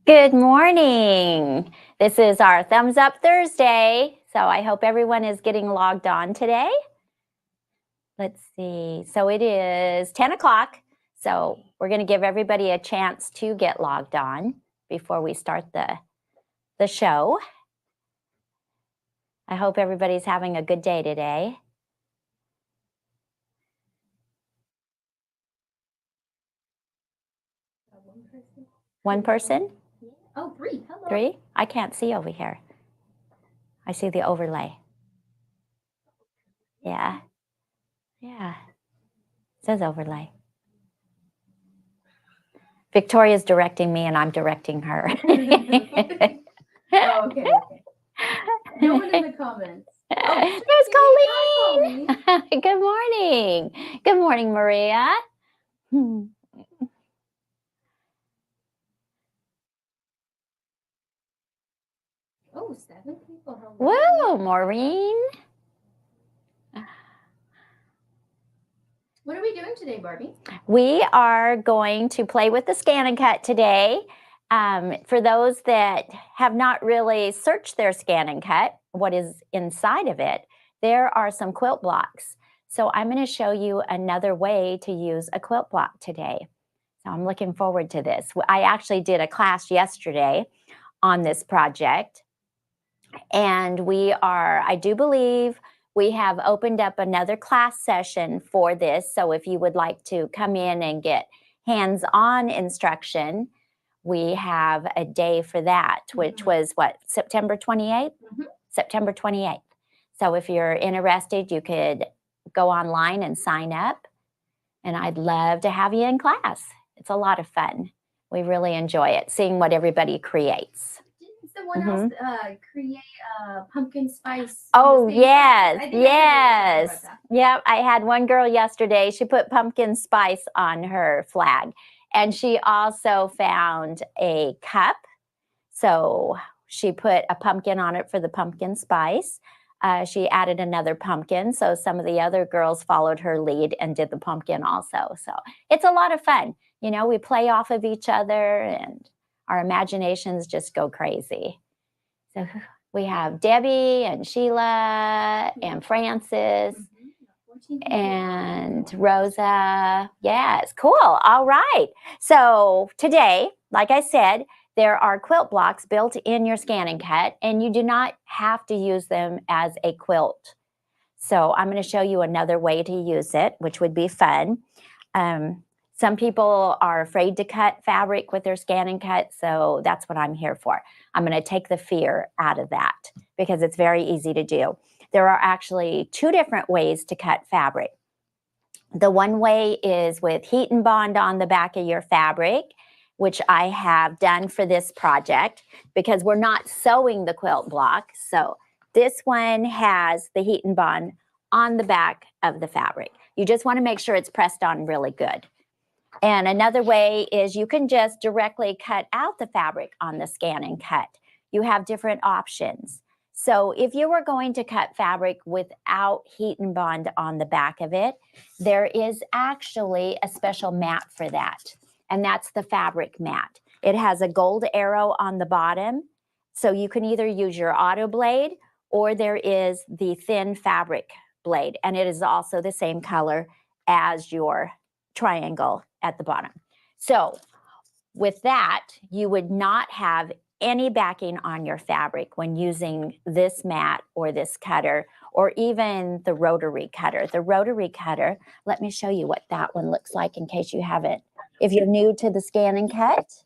Good morning. This is our Thumbs Up Thursday. So I hope everyone is getting logged on today. Let's see. So it is 10 o'clock. So we're going to give everybody a chance to get logged on before we start the show. I hope everybody's having a good day today. One person? Oh, three. Hello. Three? I can't see over here. I see the overlay. Yeah. Yeah. It says overlay. Victoria's directing me and I'm directing her. Oh, okay. No one in the comments. Oh, there's Colleen. Good morning. Good morning, Maria. Oh, 7 people. Whoa, Maureen. What are we doing today, Barbie? We are going to play with the ScanNCut today. For those that have not really searched their ScanNCut, what is inside of it, there are some quilt blocks. So I'm going to show you another way to use a quilt block today. So I'm looking forward to this. I actually did a class yesterday on this project. And I do believe we have opened up another class session for this. So if you would like to come in and get hands-on instruction, we have a day for that, which was what, September 28th? Mm-hmm. September 28th. So if you're interested, you could go online and sign up. And I'd love to have you in class. It's a lot of fun. We really enjoy it, seeing what everybody creates. Didn't someone else create pumpkin spice? Oh, yes, yes. Yep, I had one girl yesterday. She put pumpkin spice on her flag. And she also found a cup. So she put a pumpkin on it for the pumpkin spice. She added another pumpkin. So some of the other girls followed her lead and did the pumpkin also. So it's a lot of fun. You know, we play off of each other and our imaginations just go crazy. So we have Debbie and Sheila and Francis and Rosa. Yes, cool. All right. So today, like I said, there are quilt blocks built in your ScanNCut, and you do not have to use them as a quilt. So I'm going to show you another way to use it, which would be fun. Some people are afraid to cut fabric with their ScanNCut, so that's what I'm here for. I'm going to take the fear out of that because it's very easy to do. There are actually 2 different ways to cut fabric. The one way is with heat and bond on the back of your fabric, which I have done for this project because we're not sewing the quilt block. So this one has the heat and bond on the back of the fabric. You just want to make sure it's pressed on really good. And another way is you can just directly cut out the fabric on the ScanNCut. You have different options. So if you were going to cut fabric without heat and bond on the back of it, there is actually a special mat for that. And that's the fabric mat. It has a gold arrow on the bottom. So you can either use your auto blade or there is the thin fabric blade. And it is also the same color as your triangle at the bottom. So with that, you would not have any backing on your fabric when using this mat or this cutter or even the rotary cutter. The rotary cutter, let me show you what that one looks like in case you haven't. If you're new to the ScanNCut.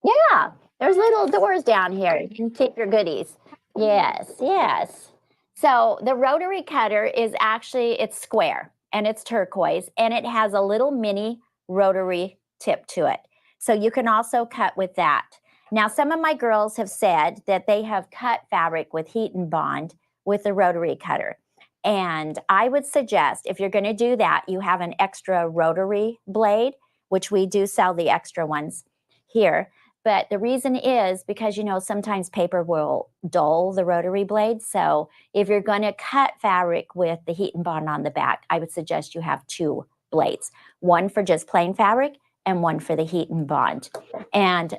Yeah, there's little doors down here. You can keep your goodies. Yes, yes. So the rotary cutter is actually, it's square and it's turquoise and it has a little mini rotary tip to it. So you can also cut with that. Now, some of my girls have said that they have cut fabric with heat and bond with the rotary cutter. And I would suggest if you're going to do that, you have an extra rotary blade, which we do sell the extra ones here. But the reason is because, you know, sometimes paper will dull the rotary blade. So if you're going to cut fabric with the heat and bond on the back, I would suggest you have 2 blades, one for just plain fabric and one for the heat and bond. And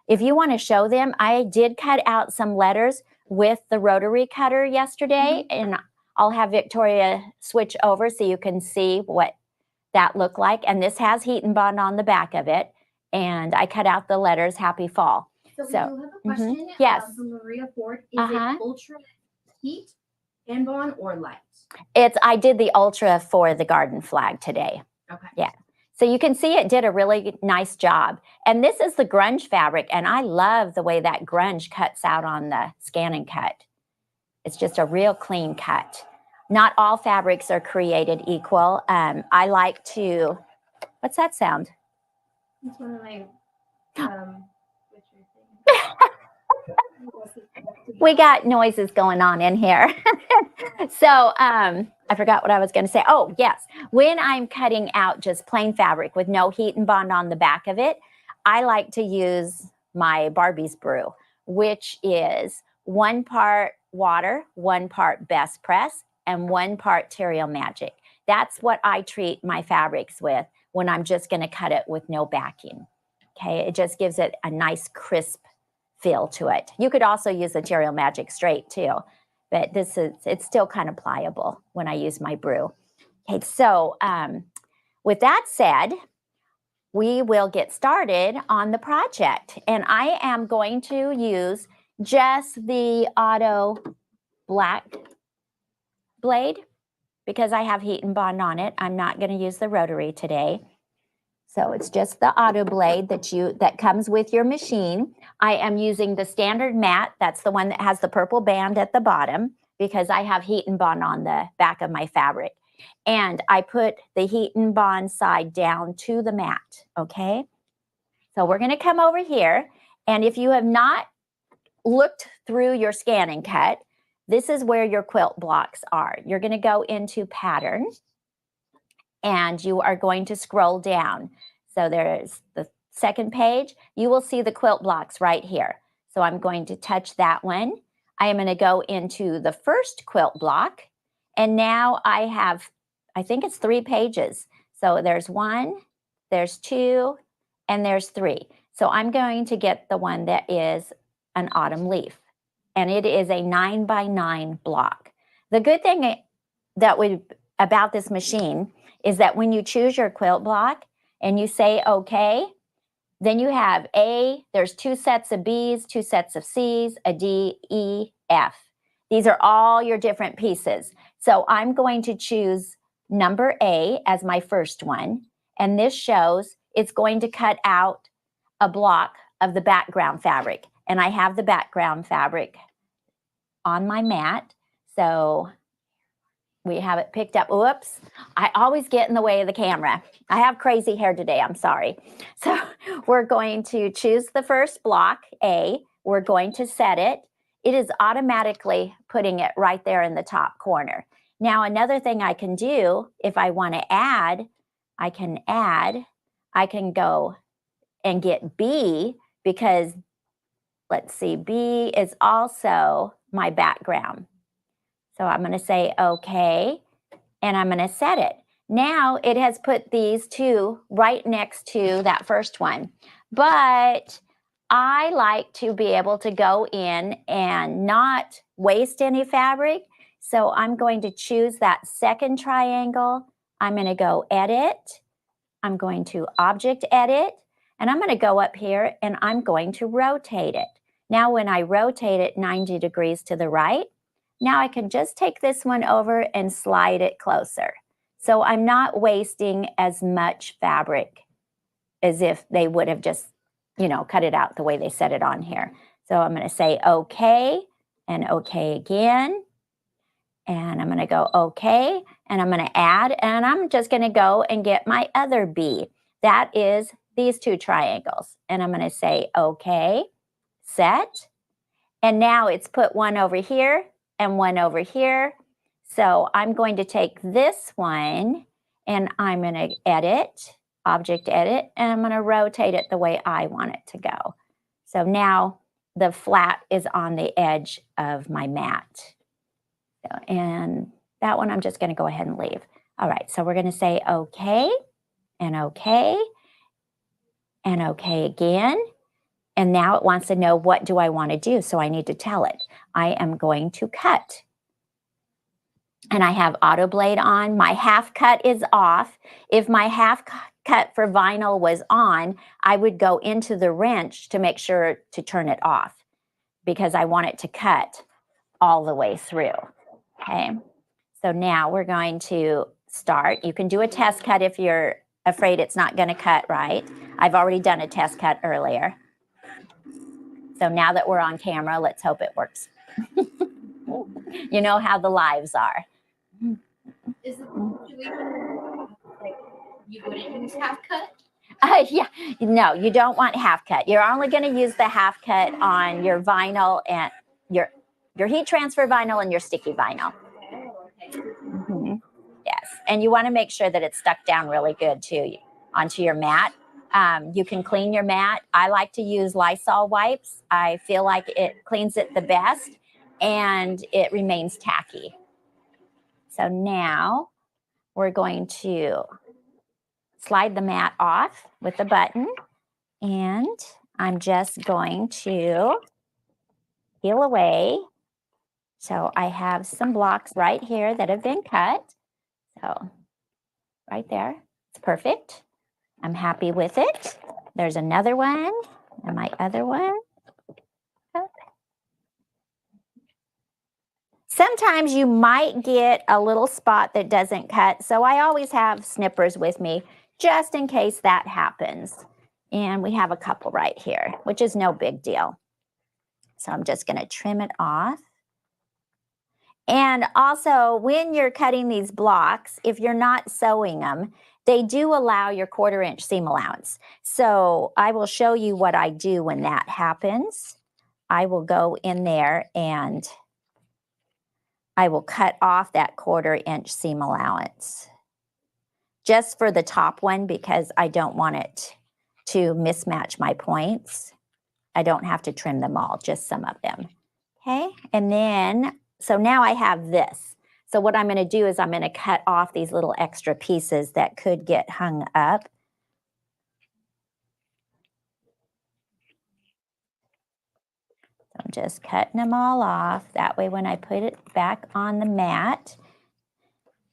if you want to show them, I did cut out some letters with the rotary cutter yesterday, and I'll have Victoria switch over so you can see what that looked like. And this has heat and bond on the back of it. And I cut out the letters Happy Fall. So we do have a question Yes. from Maria Ford. Is it ultra heat and bond or light? I did the ultra for the garden flag today. Okay. Yeah. So you can see it did a really nice job. And this is the grunge fabric. And I love the way that grunge cuts out on the ScanNCut. It's just a real clean cut. Not all fabrics are created equal. I like to, what's that sound? It's one of my, we got noises going on in here. So I forgot what I was going to say. Oh, yes. When I'm cutting out just plain fabric with no heat and bond on the back of it, I like to use my Barbie's brew, which is 1 part water, 1 part Best Press, and 1 part Terrio Magic. That's what I treat my fabrics with when I'm just going to cut it with no backing. Okay, it just gives it a nice crisp feel to it. You could also use the Terrio Magic straight too, but it's still kind of pliable when I use my brew. Okay, so with that said, we will get started on the project. And I am going to use just the auto black blade because I have heat and bond on it. I'm not going to use the rotary today. So it's just the auto blade that comes with your machine. I am using the standard mat. That's the one that has the purple band at the bottom because I have heat and bond on the back of my fabric. And I put the heat and bond side down to the mat, okay? So we're going to come over here. And if you have not looked through your ScanNCut, this is where your quilt blocks are. You're going to go into Pattern, and you are going to scroll down. So there's the second page. You will see the quilt blocks right here. So I'm going to touch that one. I am going to go into the first quilt block. And now I have, I think it's 3 pages. So there's 1, there's 2, and there's 3. So I'm going to get the one that is an autumn leaf. And it is a 9x9 block. The good thing about this machine is that when you choose your quilt block and you say okay, then you have there's 2 sets of B's, 2 sets of C's, a D, E, F. These are all your different pieces. So I'm going to choose number A as my first one. And this shows it's going to cut out a block of the background fabric. And I have the background fabric on my mat. So we have it picked up. Whoops. I always get in the way of the camera. I have crazy hair today. I'm sorry. So we're going to choose the first block, A. We're going to set it. It is automatically putting it right there in the top corner. Now, another thing I can do, if I want to add, I can go and get B because, let's see, B is also my background. So I'm going to say okay, and I'm going to set it. Now it has put these 2 right next to that first one. But I like to be able to go in and not waste any fabric. So I'm going to choose that second triangle. I'm going to go Edit. I'm going to Object Edit. And I'm going to go up here and I'm going to rotate it. Now when I rotate it 90 degrees to the right, now I can just take this one over and slide it closer. So I'm not wasting as much fabric as if they would have just, cut it out the way they set it on here. So I'm going to say okay and okay again. And I'm going to go okay, and I'm going to add, and I'm just going to go and get my other B. That is these 2 triangles. And I'm going to say okay, set. And now it's put one over here and one over here. So I'm going to take this one and I'm going to edit, Object Edit, and I'm going to rotate it the way I want it to go. So now the flat is on the edge of my mat. And that one I'm just going to go ahead and leave. All right, so we're going to say okay, and okay, and okay again. And now it wants to know, what do I want to do? So I need to tell it. I am going to cut. And I have auto blade on. My half cut is off. If my half cut for vinyl was on, I would go into the wrench to make sure to turn it off because I want it to cut all the way through. Okay. So now we're going to start. You can do a test cut if you're afraid it's not going to cut right. I've already done a test cut earlier. So now that we're on camera, let's hope it works. You know how the lives are. Is it like you wouldn't use half cut? Yeah, no, you don't want half cut. You're only going to use the half cut on your vinyl and your heat transfer vinyl and your sticky vinyl. Oh, okay. Mm-hmm. Yes, and you want to make sure that it's stuck down really good too onto your mat. You can clean your mat. I like to use Lysol wipes. I feel like it cleans it the best and it remains tacky. So now we're going to slide the mat off with the button, and I'm just going to peel away. So I have some blocks right here that have been cut. So right there, it's perfect. I'm happy with it. There's another one and my other one. Oh. Sometimes you might get a little spot that doesn't cut. So I always have snippers with me just in case that happens. And we have a couple right here, which is no big deal. So I'm just going to trim it off. And also, when you're cutting these blocks, if you're not sewing them, they do allow your 1/4 inch seam allowance. So I will show you what I do when that happens. I will go in there and I will cut off that 1/4 inch seam allowance just for the top one because I don't want it to mismatch my points. I don't have to trim them all, just some of them. Okay, and then, so now I have this. So what I'm going to do is I'm going to cut off these little extra pieces that could get hung up. So I'm just cutting them all off. That way when I put it back on the mat,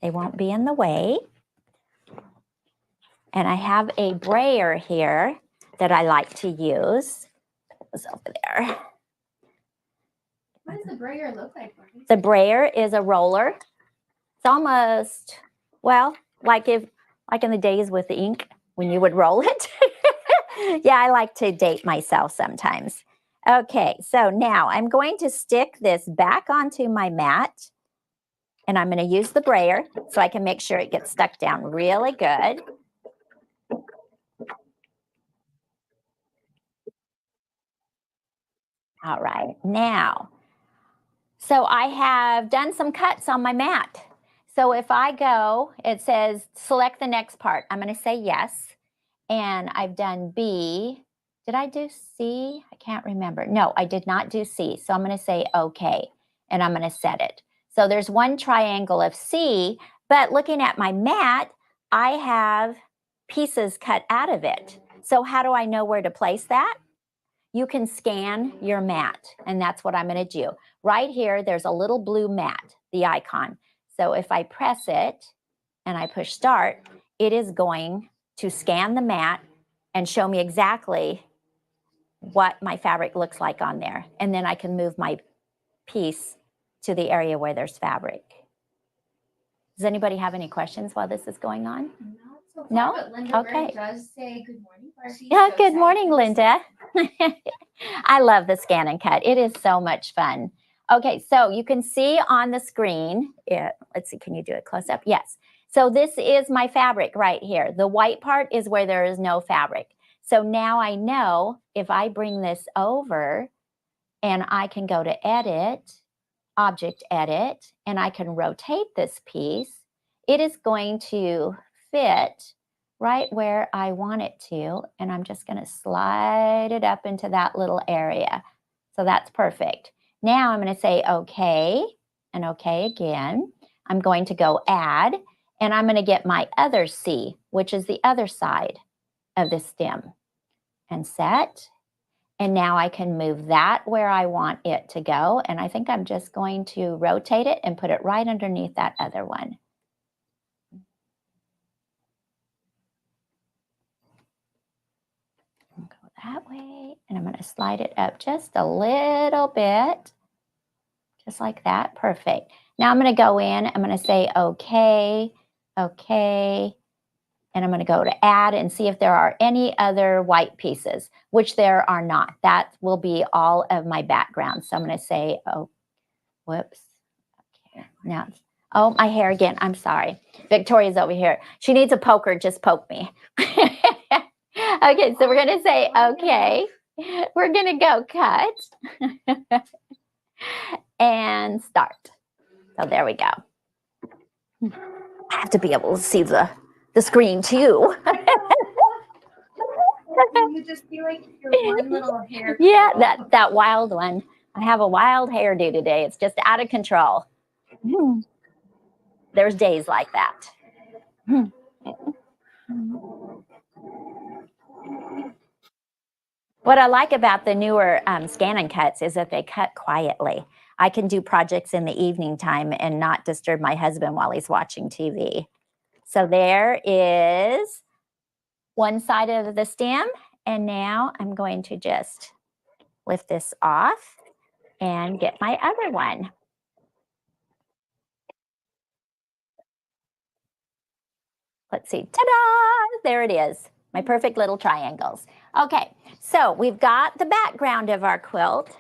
they won't be in the way. And I have a brayer here that I like to use. It's over there. What does the brayer look like? The brayer is a roller. It's almost, well, like in the days with the ink when you would roll it. Yeah, I like to date myself sometimes. Okay, so now I'm going to stick this back onto my mat, and I'm going to use the brayer so I can make sure it gets stuck down really good. All right, now, so I have done some cuts on my mat. So if I go, it says select the next part. I'm going to say yes. And I've done B. Did I do C? I can't remember. No, I did not do C. So I'm going to say okay, and I'm going to set it. So there's one triangle of C, but looking at my mat, I have pieces cut out of it. So how do I know where to place that? You can scan your mat, and that's what I'm going to do. Right here, there's a little blue mat, the icon. So if I press it and I push start, it is going to scan the mat and show me exactly what my fabric looks like on there. And then I can move my piece to the area where there's fabric. Does anybody have any questions while this is going on? Not so far, No? but Linda Okay. does say good morning, Barbie. Yeah, So good morning, excited. Linda. I love the ScanNCut. It is so much fun. Okay, so you can see on the screen, let's see, can you do it close up? Yes. So this is my fabric right here. The white part is where there is no fabric. So now I know if I bring this over and I can go to edit, object edit, and I can rotate this piece, it is going to fit right where I want it to. And I'm just going to slide it up into that little area. So that's perfect. Now I'm going to say okay and okay again. I'm going to go add, and I'm going to get my other C, which is the other side of the stem, and set. And now I can move that where I want it to go. And I think I'm just going to rotate it and put it right underneath that other one. Go that way. And I'm going to slide it up just a little bit. Just like that. Perfect. Now I'm going to go in. I'm going to say, okay, okay. And I'm going to go to add and see if there are any other white pieces, which there are not. That will be all of my background. So I'm going to say, oh, whoops. Okay. Now, oh, my hair again. I'm sorry. Victoria's over here. She needs a poker. Just poke me. Okay, so we're going to say, okay. We're going to go cut and start. So there we go. I have to be able to see the screen too. You just be like your one little hair. Yeah, that wild one. I have a wild hairdo today. It's just out of control. There's days like that. What I like about the newer ScanNCuts is that they cut quietly. I can do projects in the evening time and not disturb my husband while he's watching TV. So there is one side of the stem, and now I'm going to just lift this off and get my other one. Let's see, ta-da! There it is, my perfect little triangles. Okay, so we've got the background of our quilt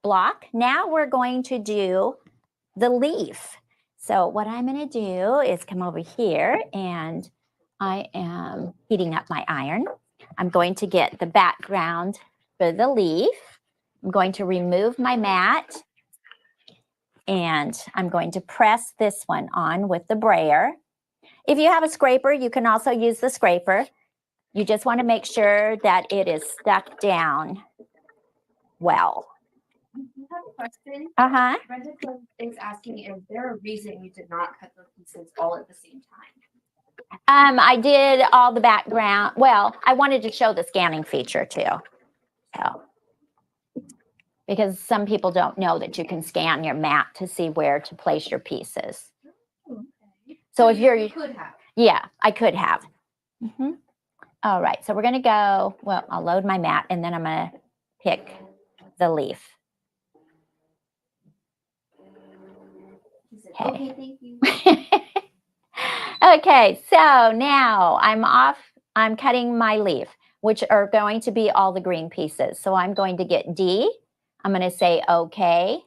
block. Now we're going to do the leaf. So what I'm going to do is come over here, and I am heating up my iron. I'm going to get the background for the leaf. I'm going to remove my mat, and I'm going to press this one on with the brayer. If you have a scraper, you can also use the scraper. You just want to make sure that it is stuck down well. I have a question. Uh-huh. Brenda is asking, is there a reason you did not cut the pieces all at the same time? I did all the background. Well, I wanted to show the scanning feature too. So, because some people don't know that you can scan your mat to see where to place your pieces. Okay. So if you could have. Yeah, I could have. All right, so we're going to go, well, I'll load my mat, and then I'm going to pick the leaf. Okay, thank you. Okay, so now I'm cutting my leaf, which are going to be all the green pieces. So I'm going to get D, I'm going to say okay,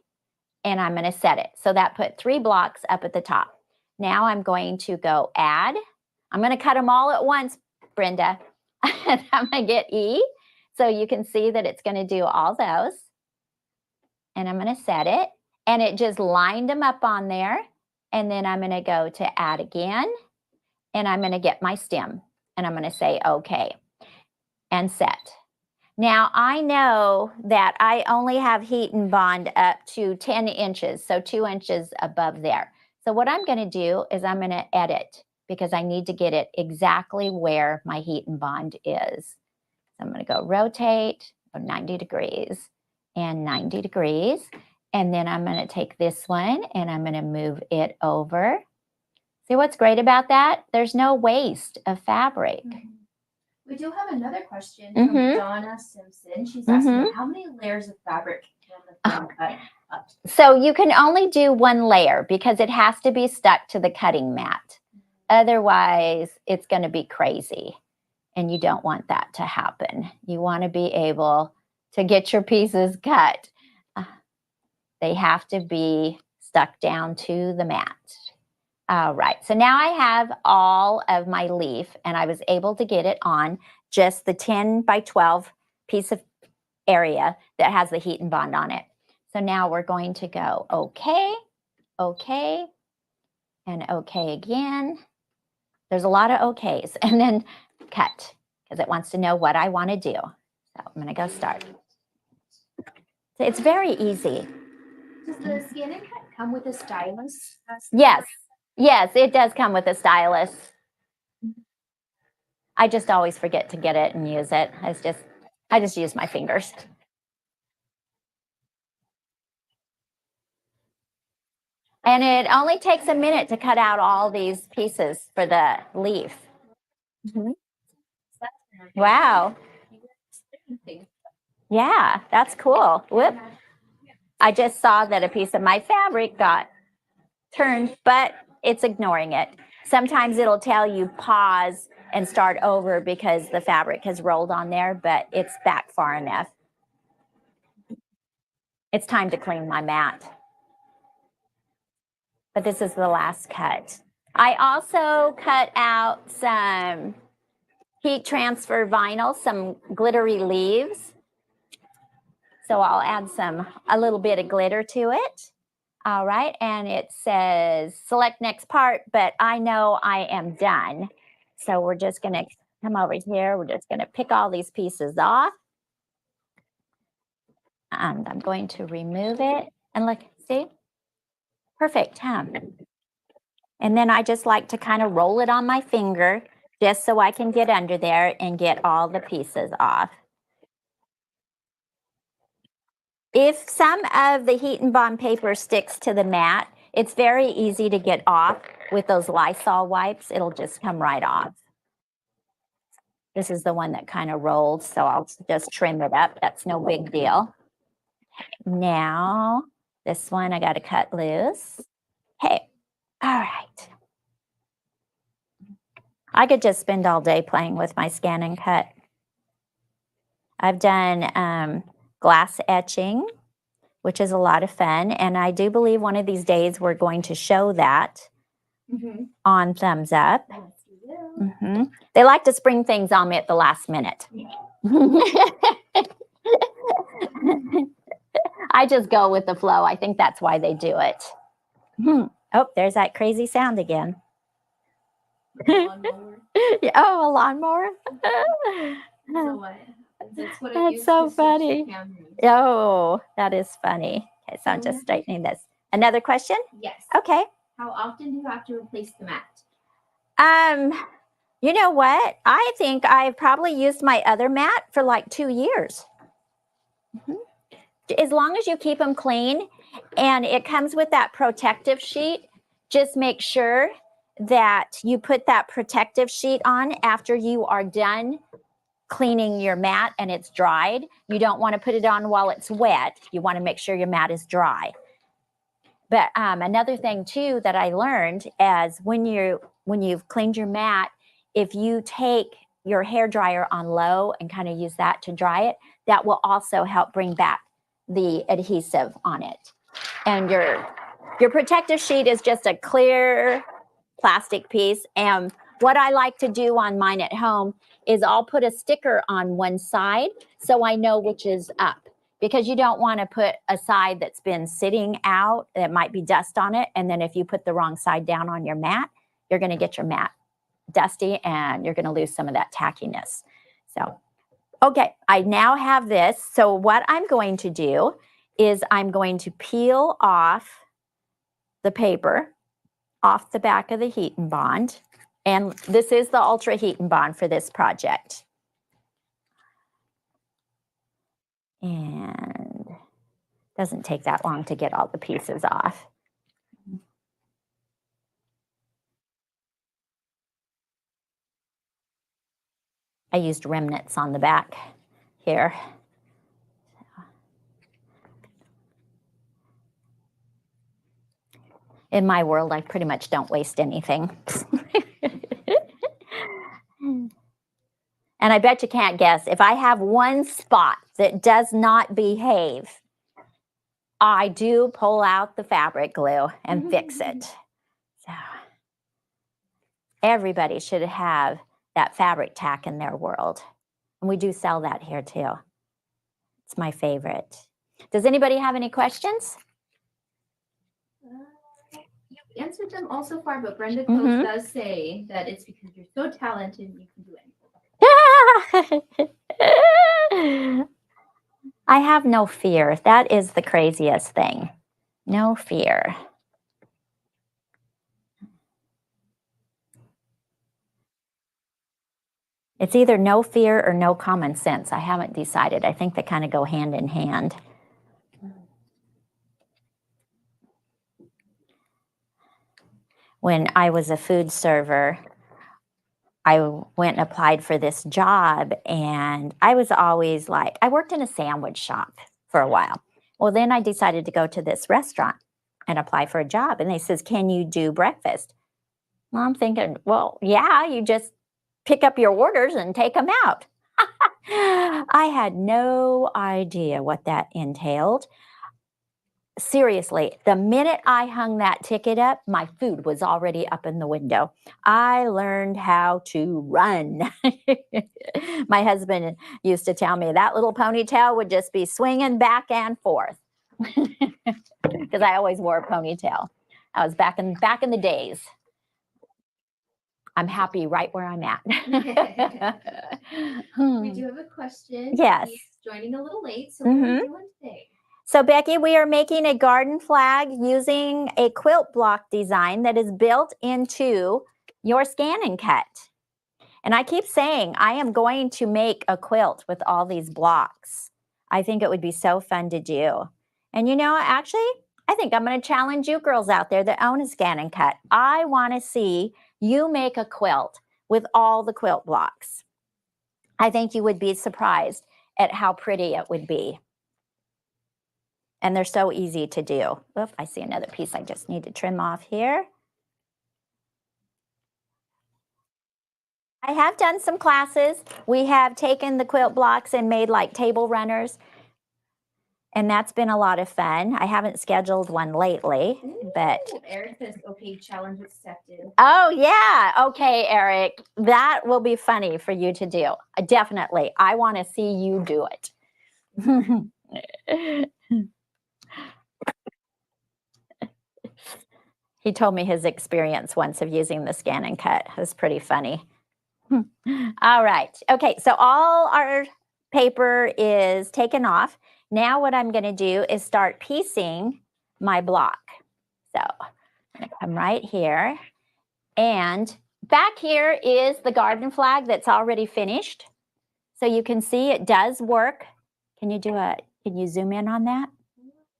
and I'm going to set it. So that put 3 blocks up at the top. Now I'm going to go add. I'm going to cut them all at once, Brenda. I'm going to get E, so you can see that it's going to do all those. And I'm going to set it, and it just lined them up on there. And then I'm going to go to add again, and I'm going to get my stem, and I'm going to say okay and set. Now I know that I only have heat and bond up to 10 inches, so 2 inches above there. So what I'm going to do is I'm going to edit, because I need to get it exactly where my heat and bond is. So I'm going to go rotate 90 degrees and 90 degrees. And then I'm going to take this one and I'm going to move it over. See what's great about that? There's no waste of fabric. We do have another question from Donna Simpson. She's asking, how many layers of fabric can the thumb cut up? So you can only do 1 layer, because it has to be stuck to the cutting mat. Otherwise, it's going to be crazy, and you don't want that to happen. You want to be able to get your pieces cut. They have to be stuck down to the mat. All right, so now I have all of my leaf, and I was able to get it on just the 10 by 12 piece of area that has the heat and bond on it. So now we're going to go okay, okay, and okay again. There's a lot of okays, and then cut, because it wants to know what I want to do. So I'm going to go start. So it's very easy. Does the ScanNCut come with a stylus? Yes. Yes, it does come with a stylus. I just always forget to get it and use it. I just use my fingers. And it only takes a minute to cut out all these pieces for the leaf. Wow. Yeah, that's cool. Whoop. I just saw that a piece of my fabric got turned, but it's ignoring it. Sometimes it'll tell you pause and start over because the fabric has rolled on there, but it's back far enough. It's time to clean my mat. But this is the last cut. I also cut out some heat transfer vinyl, some glittery leaves. So I'll add a little bit of glitter to it. All right, and it says select next part, but I know I am done. So we're just gonna come over here. We're just gonna pick all these pieces off. And I'm going to remove it. And look, see? Perfect, huh? And then I just like to kind of roll it on my finger just so I can get under there and get all the pieces off. If some of the heat and bond paper sticks to the mat, it's very easy to get off with those Lysol wipes. It'll just come right off. This is the one that kind of rolled, so I'll just trim it up. That's no big deal. Now, this one I got to cut loose. Hey, all right. I could just spend all day playing with my ScanNCut. I've done glass etching, which is a lot of fun. And I do believe one of these days we're going to show that on Thumbs Up. They like to spring things on me at the last minute. I just go with the flow. I think that's why they do it. Oh, there's that crazy sound again. Oh, a lawnmower? That's so funny. Oh, that is funny. Okay, so I'm just straightening this. Another question? Yes. Okay. How often do you have to replace the mat? You know what? I think I've probably used my other mat for like 2 years. As long as you keep them clean, and it comes with that protective sheet, just make sure that you put that protective sheet on after you are done cleaning your mat and it's dried. You don't want to put it on while it's wet. You want to make sure your mat is dry. But another thing too that I learned is when you've cleaned your mat, if you take your hair dryer on low and kind of use that to dry it, that will also help bring back the adhesive on it. And your protective sheet is just a clear plastic piece. And what I like to do on mine at home is I'll put a sticker on one side so I know which is up, because you don't want to put a side that's been sitting out that might be dust on it. And then if you put the wrong side down on your mat, you're going to get your mat dusty and you're going to lose some of that tackiness. So, okay, I now have this. So what I'm going to do is I'm going to peel off the paper off the back of the heat and bond. And this is the Ultra Heat and Bond for this project. And it doesn't take that long to get all the pieces off. I used remnants on the back here. In my world, I pretty much don't waste anything. And I bet you can't guess, if I have one spot that does not behave, I do pull out the fabric glue and fix it. So everybody should have that fabric tack in their world. And we do sell that here too. It's my favorite. Does anybody have any questions? You answered them all so far, but Brenda Close does say that it's because you're so talented and you can do anything. I have no fear. That is the craziest thing. No fear. It's either no fear or no common sense. I haven't decided. I think they kind of go hand in hand. When I was a food server, I went and applied for this job, and I was always like, I worked in a sandwich shop for a while. Well, then I decided to go to this restaurant and apply for a job, and they says, can you do breakfast? Well, I'm thinking, well, yeah, you just pick up your orders and take them out. I had no idea what that entailed. Seriously, the minute I hung that ticket up, my food was already up in the window. I learned how to run. My husband used to tell me that little ponytail would just be swinging back and forth because I always wore a ponytail. I was back in the days. I'm happy right where I'm at. We do have a question. Yes. He's joining a little late, so what are we doing today? So Becky, we are making a garden flag using a quilt block design that is built into your ScanNCut. And I keep saying I am going to make a quilt with all these blocks. I think it would be so fun to do. And you know, actually, I think I'm going to challenge you girls out there that own a ScanNCut. I want to see you make a quilt with all the quilt blocks. I think you would be surprised at how pretty it would be. And they're so easy to do. Oop, I see another piece I just need to trim off here. I have done some classes. We have taken the quilt blocks and made like table runners. And that's been a lot of fun. I haven't scheduled one lately, but. Eric says, okay, challenge accepted. Oh, yeah. Okay, Eric. That will be funny for you to do. Definitely. I want to see you do it. He told me his experience once of using the ScanNCut. It was pretty funny. All right. Okay, so all our paper is taken off. Now what I'm going to do is start piecing my block. So I'm going to come right here. And back here is the garden flag that's already finished. So you can see it does work. Can you zoom in on that?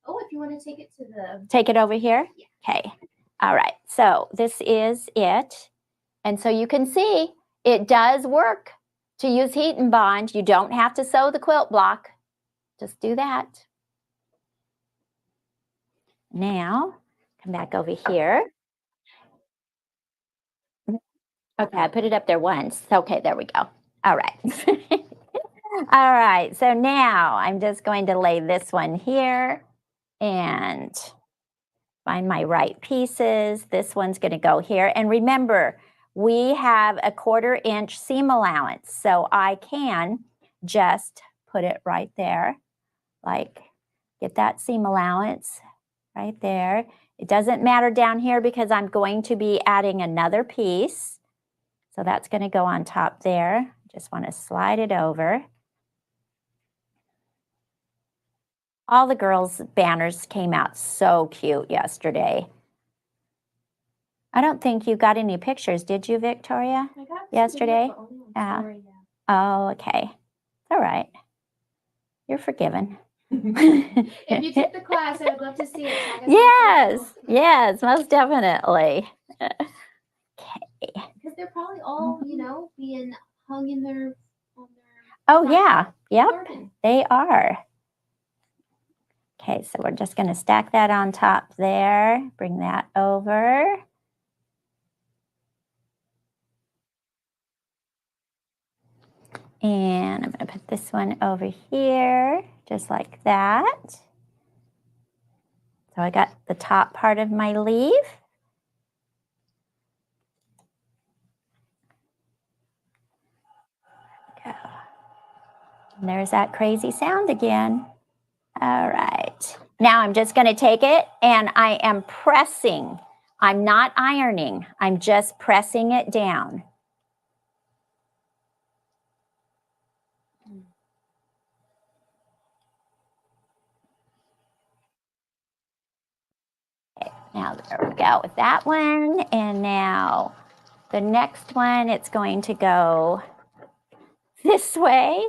Oh, if you want to take it to the... Take it over here? Yeah. Okay. All right. So this is it. And so you can see it does work to use heat and bond. You don't have to sew the quilt block. Just do that. Now, come back over here. Okay, I put it up there once. Okay, there we go. All right. All right, so now I'm just going to lay this one here and find my right pieces. This one's going to go here. And remember, we have a 1/4 inch seam allowance, so I can just put it right there, like get that seam allowance right there. It doesn't matter down here because I'm going to be adding another piece. So that's going to go on top there. Just want to slide it over. All the girls' banners came out so cute yesterday. I don't think you got any pictures, did you, Victoria? I got yesterday? Yeah. Oh, okay. All right. You're forgiven. If you took the class, I would love to see it. Yes, most definitely. Okay. Because they're probably all, being hung in their... Oh, yeah. Yep, garden. they are. Okay, so we're just going to stack that on top there. Bring that over. And I'm going to put this one over here, just like that. So I got the top part of my leaf. Go. And there's that crazy sound again. All right. Now I'm just going to take it and I am pressing. I'm not ironing. I'm just pressing it down. Okay, now there we go with that one. And now the next one, it's going to go this way.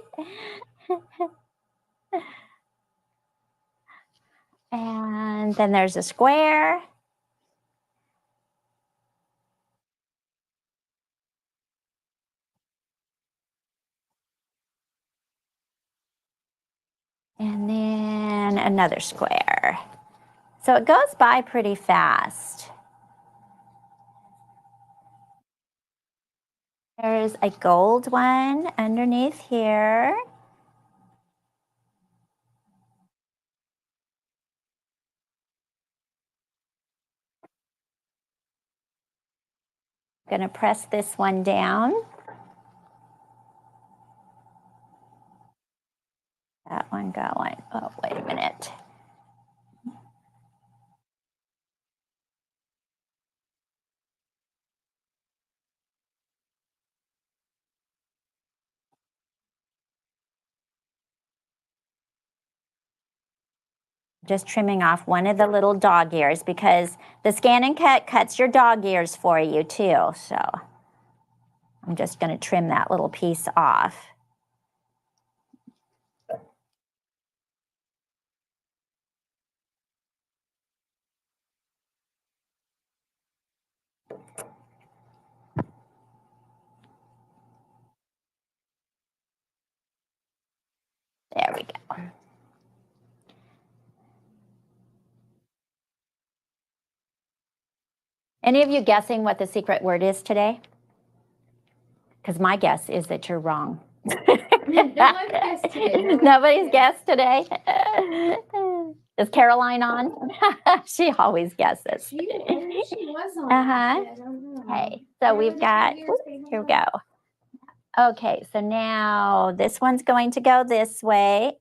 And then there's a square. And then another square. So it goes by pretty fast. There's a gold one underneath here. I'm going to press this one down. That one going. Oh, wait a minute. Just trimming off one of the little dog ears because the ScanNCut cuts your dog ears for you too. So I'm just going to trim that little piece off. There we go. Any of you guessing what the secret word is today? Because my guess is that you're wrong. Nobody's guessed today. Is Caroline on? She always guesses. She was on. I don't know. Okay, so we've got, here we go. Okay, so now this one's going to go this way.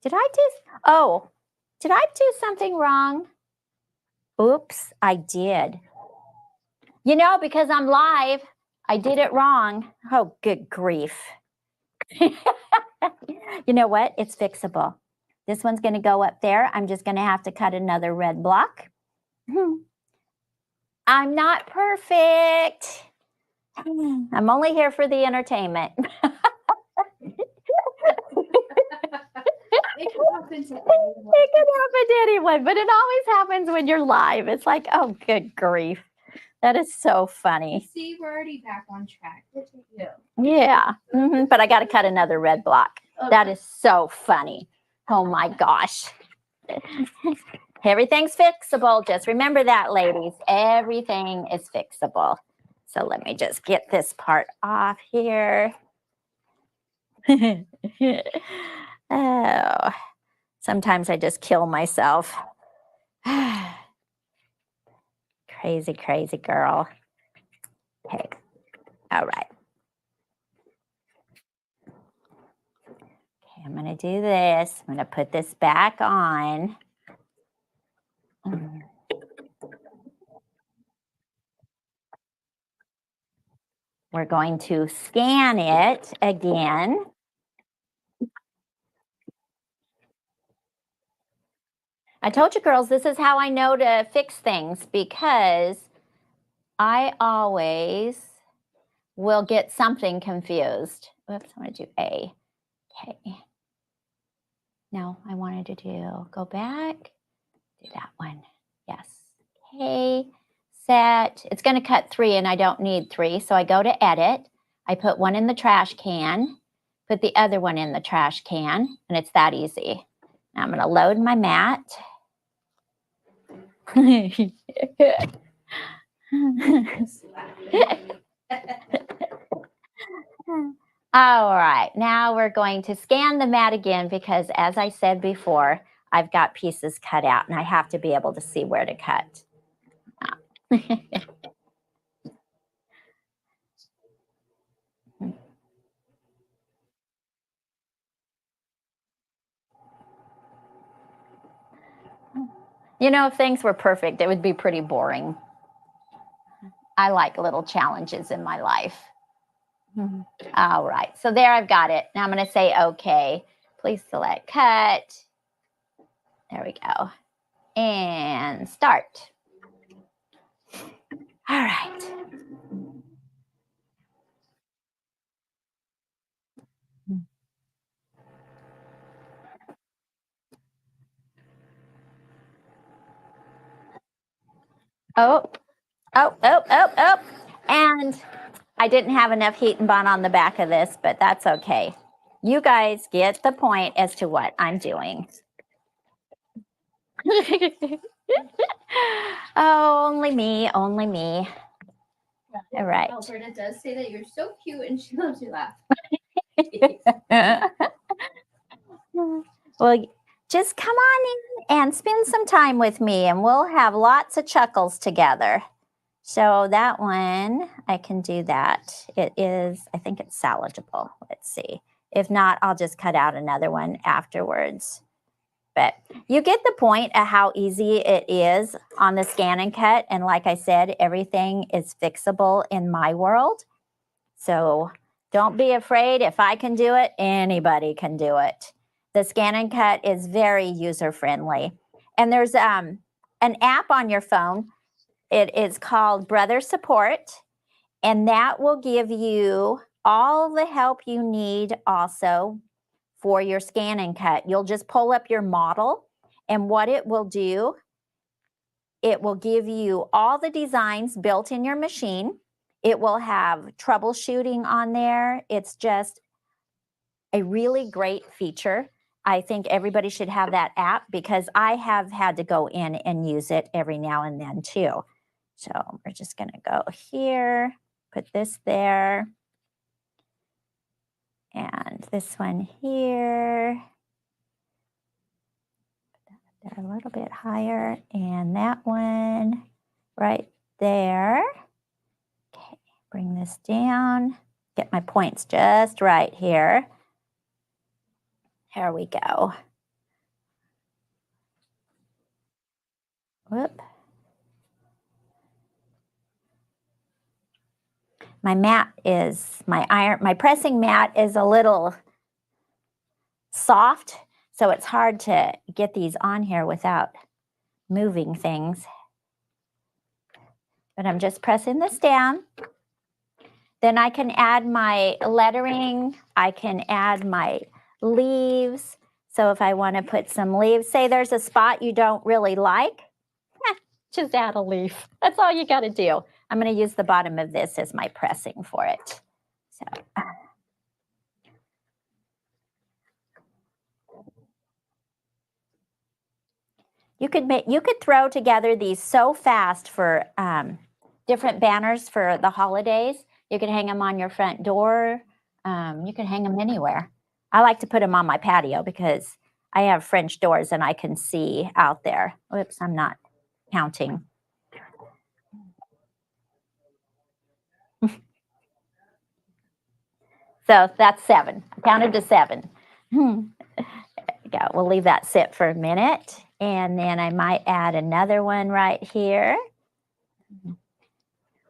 Did I do something wrong? Oops, I did. You know, because I'm live, I did it wrong. Oh, good grief. You know what? It's fixable. This one's going to go up there. I'm just going to have to cut another red block. I'm not perfect. I'm only here for the entertainment. It can happen to anyone. It can happen to anyone, but it always happens when you're live. It's like, oh, good grief. That is so funny. See, we're already back on track. Look at you. Yeah, but I got to cut another red block. Okay. That is so funny. Oh my gosh. Everything's fixable. Just remember that, ladies. Everything is fixable. So let me just get this part off here. Oh, sometimes I just kill myself. Crazy, crazy girl. Okay, all right. Okay, I'm going to do this. I'm going to put this back on. We're going to scan it again. I told you girls, this is how I know to fix things because I always will get something confused. Oops, I want to do A. Okay. No, I wanted to go back, do that one. Yes. Okay, set. It's going to cut 3 and I don't need 3. So I go to edit. I put one in the trash can, put the other one in the trash can, and it's that easy. Now I'm going to load my mat. All right, now we're going to scan the mat again because as I said before, I've got pieces cut out and I have to be able to see where to cut. You know, if things were perfect, it would be pretty boring. I like little challenges in my life. All right, so there I've got it. Now I'm going to say okay. Please select cut. There we go. And start. All right. Oh, and I didn't have enough heat and bond on the back of this, but that's okay. You guys get the point as to what I'm doing. Oh, only me, only me. All right. Alberta does say that you're so cute and she loves your laugh. Well, just come on in and spend some time with me and we'll have lots of chuckles together. So that one, I can do that. It is, I think it's salvageable. Let's see. If not, I'll just cut out another one afterwards. But you get the point of how easy it is on the ScanNCut. And like I said, everything is fixable in my world. So don't be afraid. If I can do it, anybody can do it. The ScanNCut is very user-friendly. And there's an app on your phone. It is called Brother Support. And that will give you all the help you need also for your ScanNCut. You'll just pull up your model, and what it will do, it will give you all the designs built in your machine. It will have troubleshooting on there. It's just a really great feature. I think everybody should have that app because I have had to go in and use it every now and then too. So we're just going to go here, put this there, and this one here. A little bit higher, and that one right there. Okay, bring this down, get my points just right here. Here we go. Whoop. My mat is, my pressing mat is a little soft, so it's hard to get these on here without moving things. But I'm just pressing this down. Then I can add my lettering. I can add my leaves. So if I want to put some leaves, say there's a spot you don't really like, just add a leaf. That's all you got to do. I'm going to use the bottom of this as my pressing for it. So. You could throw together these so fast for different banners for the holidays. You could hang them on your front door. You can hang them anywhere. I like to put them on my patio because I have French doors and I can see out there. Oops, I'm not counting. So that's 7. I counted to 7. There we go. We'll leave that sit for a minute. And then I might add another one right here.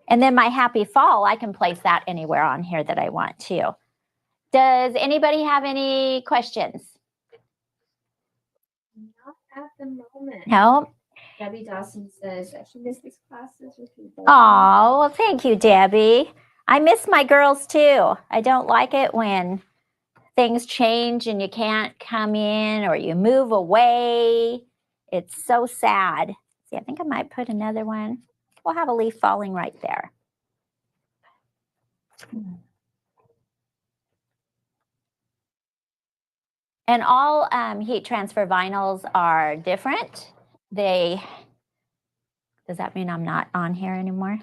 And then my happy fall, I can place that anywhere on here that I want to. Does anybody have any questions? Not at the moment. No? Debbie Dawson says that she missed these classes with you. Oh, well, thank you, Debbie. I miss my girls too. I don't like it when things change and you can't come in or you move away. It's so sad. See, I think I might put another one. We'll have a leaf falling right there. And all heat transfer vinyls are different. Does that mean I'm not on here anymore?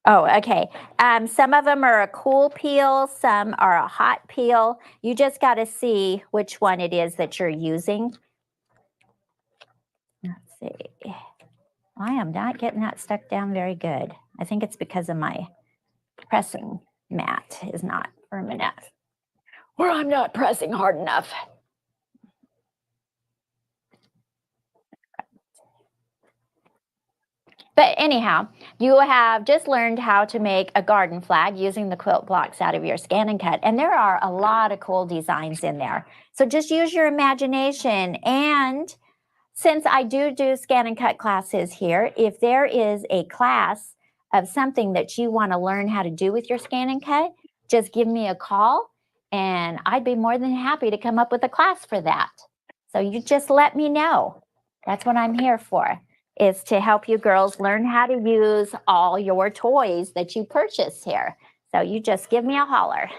Oh, okay. Some of them are a cool peel, some are a hot peel. You just got to see which one it is that you're using. Let's see. I am not getting that stuck down very good. I think it's because of my pressing mat is not firm enough. Or I'm not pressing hard enough. But anyhow, you have just learned how to make a garden flag using the quilt blocks out of your ScanNCut. And there are a lot of cool designs in there. So just use your imagination. And since I do ScanNCut classes here, if there is a class of something that you want to learn how to do with your ScanNCut, just give me a call and I'd be more than happy to come up with a class for that. So you just let me know. That's what I'm here for. is to help you girls learn how to use all your toys that you purchase here. So you just give me a holler.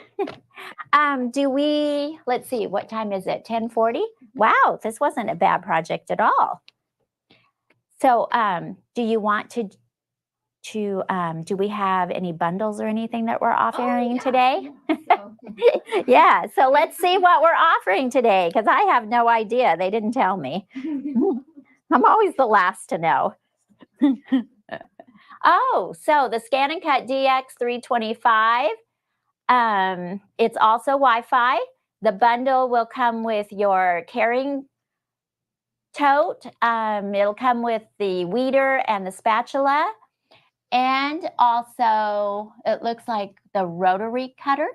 Let's see, what time is it? 10:40? Wow, this wasn't a bad project at all. So do you want to do we have any bundles or anything that we're offering today? Yeah, so let's see what we're offering today, because I have no idea. They didn't tell me. I'm always the last to know. Oh, so the ScanNCut DX 325. It's also Wi-Fi. The bundle will come with your carrying tote. It'll come with the weeder and the spatula. And also, it looks like the rotary cutter.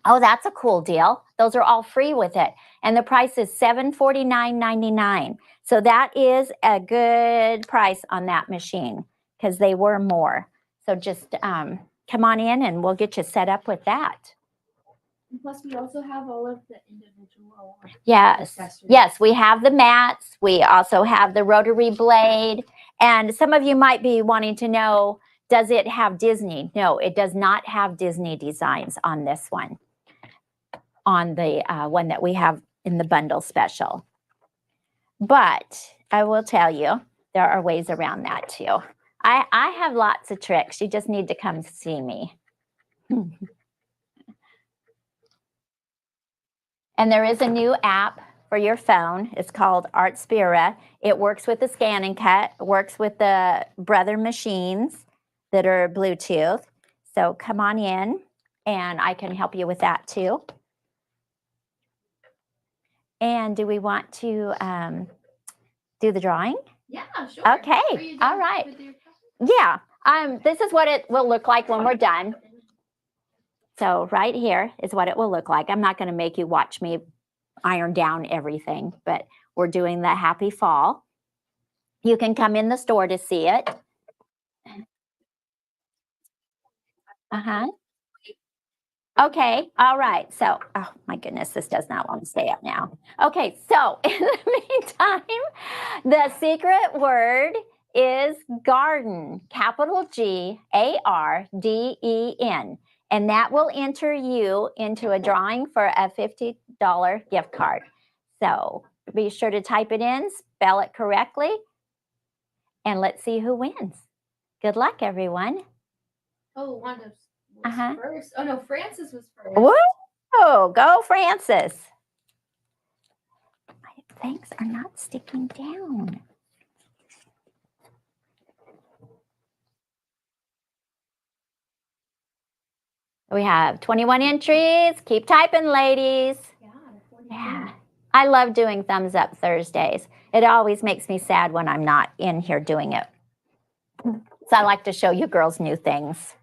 Oh, that's a cool deal. Those are all free with it. And the price is $749.99. So that is a good price on that machine, because they were more. So just come on in and we'll get you set up with that. Plus, we also have all of the individual accessories. Yes, we have the mats. We also have the rotary blade. And some of you might be wanting to know, does it have Disney? No, it does not have Disney designs on this one, on the one that we have in the bundle special. But I will tell you, there are ways around that too. I have lots of tricks. You just need to come see me. And there is a new app for your phone. It's called Artspira. It works with the ScanNCut, works with the brother machines that are Bluetooth. So come on in and I can help you with that too. And do we want to do the drawing? Yeah, sure. Okay, all right. Yeah, this is what it will look like when we're done. So right here is what it will look like. I'm not going to make you watch me iron down everything, but we're doing the happy fall. You can come in the store to see it. Okay, all right. So, oh my goodness, this does not want to stay up now. Okay, so in the meantime, the secret word is garden, capital GARDEN. And that will enter you into a drawing for a $50 gift card. So be sure to type it in, spell it correctly, and let's see who wins. Good luck, everyone. Oh, Wanda was first. Oh, no, Francis was first. Whoa, go Francis. My things are not sticking down. We have 21 entries. Keep typing, ladies. Yeah. I love doing Thumbs Up Thursdays. It always makes me sad when I'm not in here doing it. So I like to show you girls new things.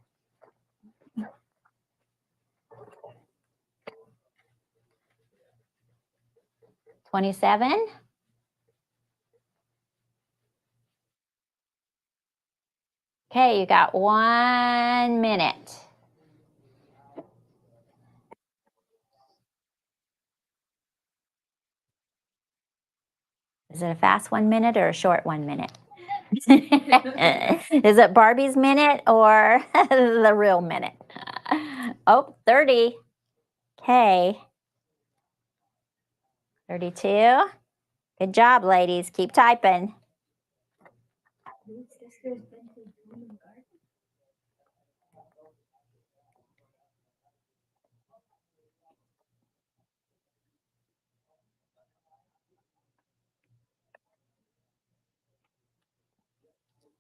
$27. Okay, you got 1 minute. Is it a fast 1 minute or a short 1 minute? Is it Barbie's minute or the real minute? Oh, 30. Okay. 32. Good job, ladies. Keep typing.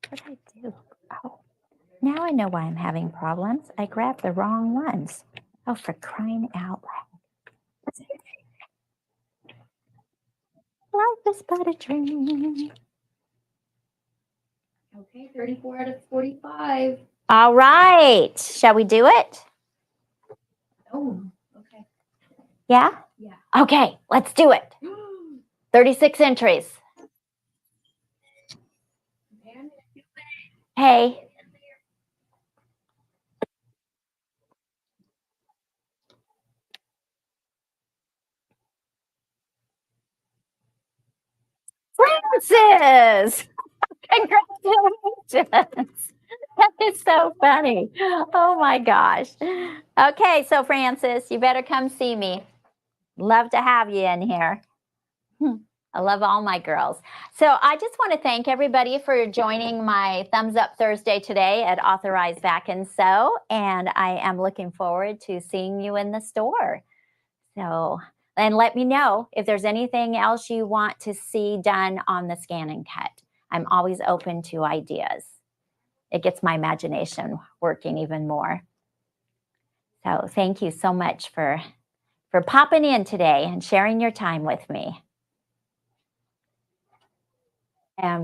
What did I do? Oh, now I know why I'm having problems. I grabbed the wrong ones. Oh, for crying out loud. Life is but a dream. Okay, 34 out of 45. All right. Shall we do it? Oh, okay. Yeah? Yeah. Okay, let's do it. 36 entries. Hey. Francis! Congratulations. That is so funny. Oh my gosh. Okay, so Francis, you better come see me. Love to have you in here. I love all my girls. So I just want to thank everybody for joining my Thumbs Up Thursday today at Authorized Back and Sew. And I am looking forward to seeing you in the store. So, and let me know if there's anything else you want to see done on the ScanNCut. I'm always open to ideas. It gets my imagination working even more. So thank you so much for popping in today and sharing your time with me. And